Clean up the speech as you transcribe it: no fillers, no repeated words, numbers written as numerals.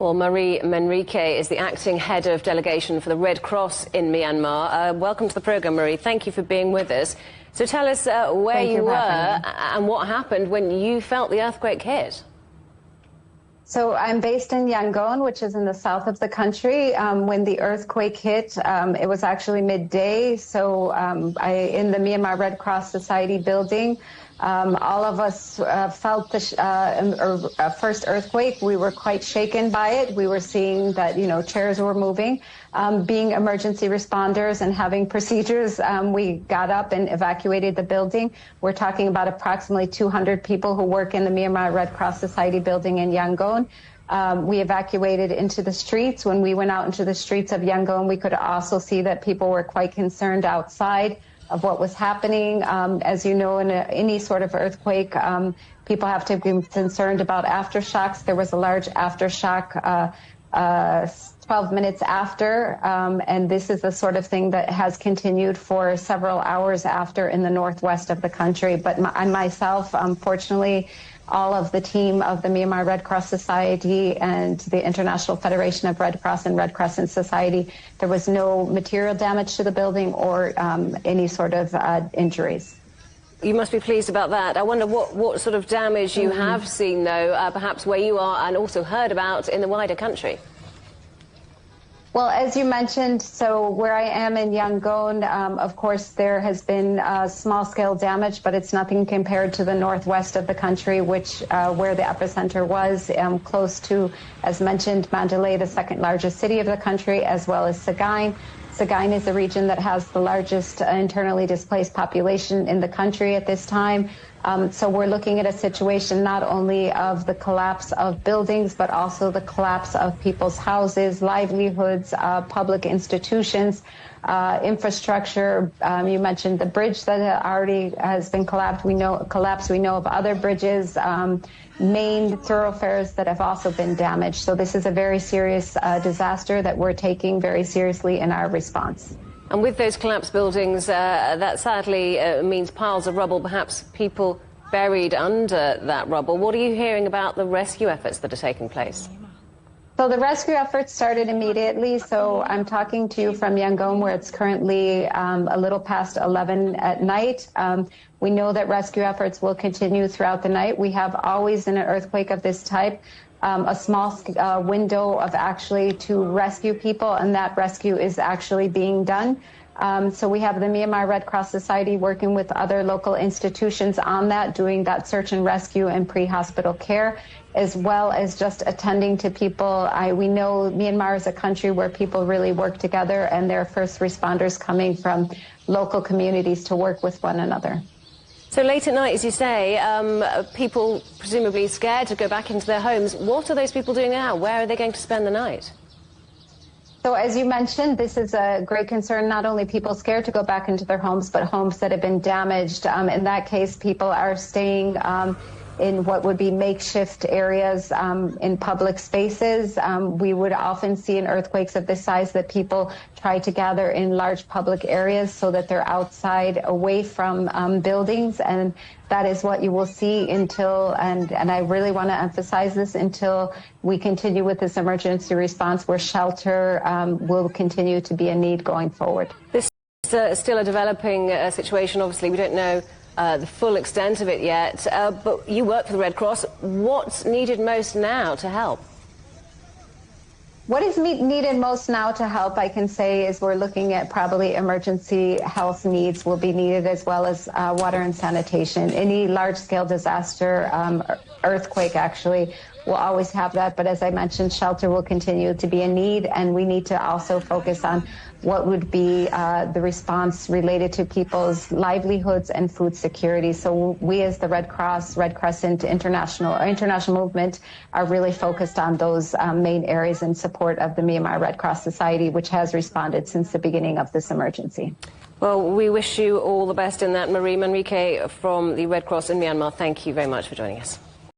Well, Marie Manrique is the acting head of delegation for the Red Cross in Myanmar. Welcome to the programme, Marie. Thank you for being with us. So tell us where you were and what happened when you felt the earthquake hit. So I'm based in Yangon, which is in the south of the country. When the earthquake hit, it was actually midday. So in the Myanmar Red Cross Society building, all of us felt the first earthquake. We were quite shaken by it. We were seeing that, chairs were moving. Being emergency responders and having procedures, we got up and evacuated the building. We're talking about approximately 200 people who work in the Myanmar Red Cross Society building in Yangon. We evacuated into the streets. When we went out into the streets of Yangon, we could also see that people were quite concerned outside of what was happening. As you know, in any sort of earthquake, people have to be concerned about aftershocks. There was a large aftershock 12 minutes after, and this is the sort of thing that has continued for several hours after in the northwest of the country. But myself, unfortunately, all of the team of the Myanmar Red Cross Society and the International Federation of Red Cross and Red Crescent Society, there was no material damage to the building or any sort of injuries. You must be pleased about that. I wonder what sort of damage you have seen, though, perhaps where you are and also heard about in the wider country. Well, as you mentioned, so where I am in Yangon, of course, there has been small-scale damage, but it's nothing compared to the northwest of the country, which where the epicenter was, close to, as mentioned, Mandalay, the second largest city of the country, as well as Sagaing. Sagaing is the region that has the largest internally displaced population in the country at this time. So we're looking at a situation not only of the collapse of buildings, but also the collapse of people's houses, livelihoods, public institutions, infrastructure. You mentioned the bridge that already has been collapsed. We know of other bridges, main thoroughfares that have also been damaged. So this is a very serious disaster that we're taking very seriously in our response. And with those collapsed buildings, that sadly means piles of rubble, perhaps people buried under that rubble. What are you hearing about the rescue efforts that are taking place? So the rescue efforts started immediately. So I'm talking to you from Yangon, where it's currently a little past 11 at night. We know that rescue efforts will continue throughout the night. We have always, in an earthquake of this type, a small window of actually to rescue people, and that rescue is actually being done. So we have the Myanmar Red Cross Society working with other local institutions on that, doing that search and rescue and pre-hospital care, as well as just attending to people. We know Myanmar is a country where people really work together, and there are first responders coming from local communities to work with one another. So late at night, as you say, people presumably scared to go back into their homes. What are those people doing now? Where are they going to spend the night? So as you mentioned, this is a great concern, not only people scared to go back into their homes, but homes that have been damaged. In that case, people are staying in what would be makeshift areas in public spaces. We would often see in earthquakes of this size that people try to gather in large public areas so that they're outside, away from buildings, and that is what you will see until, and I really want to emphasize this, until we continue with this emergency response where shelter will continue to be a need going forward. This is still a developing situation. Obviously, we don't know the full extent of it yet, but you work for the Red Cross. What's needed most now to help? What is needed most now to help, I can say, is we're looking at probably emergency health needs will be needed, as well as water and sanitation. Any large-scale disaster, earthquake actually, will always have that. But as I mentioned, shelter will continue to be a need, and we need to also focus on what would be the response related to people's livelihoods and food security. So we, as the Red Cross, Red Crescent international movement, are really focused on those main areas in support of the Myanmar Red Cross Society, which has responded since the beginning of this emergency. Well, we wish you all the best in that. Marie Manrique from the Red Cross in Myanmar, thank you very much for joining us.